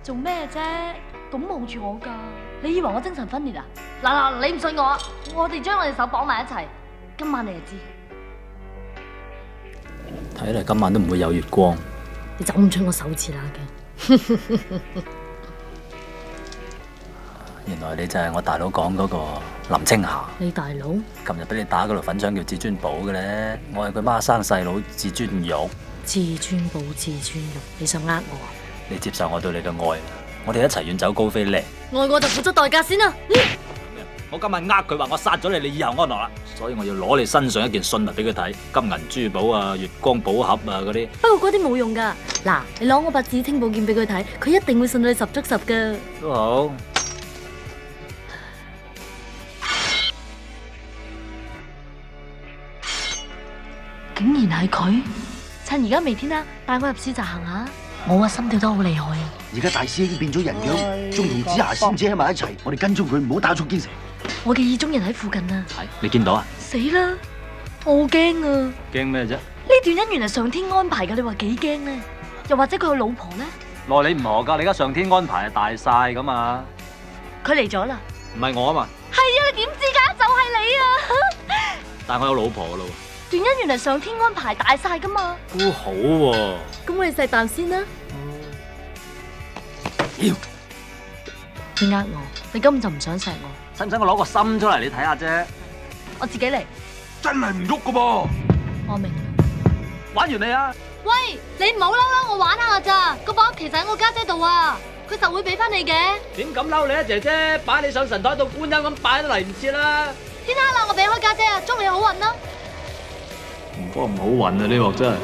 做咩啫？咁望住我噶，你以為我精神分裂啊？嗱，你唔信我，我哋將我哋手綁埋一齊，今晚你就知。睇嚟今晚都唔會有月光。你走唔出我手指啦嘅。原來你就係我大佬講嗰個林青霞。你大佬？琴日俾你打嗰條粉腸叫至尊寶嘅咧，我係佢媽生細佬至尊玉。至尊寶、至尊玉，你想呃我啊？你接受我對你嘅愛，我哋一齊遠走高飛咧。愛我就付出代價先啦。我今日呃佢話我殺咗你，你以後安樂啦。所以我要攞你身上一件信物俾佢睇，金銀珠寶啊、月光寶盒啊嗰啲。不過嗰啲冇用噶。嗱，你攞我把紫青寶劍俾佢睇，佢一定會信到你十足十噶。都好。竟然係佢，趁而家未天黑，帶我入市集行下。我啊心跳得好厲害啊！而家大師兄變咗人樣，仲同紫霞仙姐喺埋一齊，我哋跟蹤佢，唔好打錯堅城。我嘅意中人喺附近啊！係，你見到啊？死啦！我好驚啊！驚咩啫？呢段姻緣係上天安排噶，你話幾驚呢？又或者佢有老婆呢？奈你唔何噶，你而家上天安排係大晒咁嘛？佢嚟咗啦！唔係我啊嘛？係啊，你點知噶？就係你啊！但係我有老婆噶咯。段姻緣係上天安排大晒噶嘛？都好喎。咁我哋錫啖先啦。妖！你呃我，你根本就唔想錫我。使唔使我攞個心出嚟你睇下啫？我自己嚟。真係唔喐噶噃！我明。玩完你啊！喂，你唔好嬲啦，我玩下咋？個包其實喺我家姐度啊，佢實會俾翻你嘅。點敢嬲你啊，姐姐？擺你上神台度觀音咁擺都嚟唔切啦！天黑啦，我俾開家姐啊，祝你好運啦。唔該唔好運啊，呢鑊真係。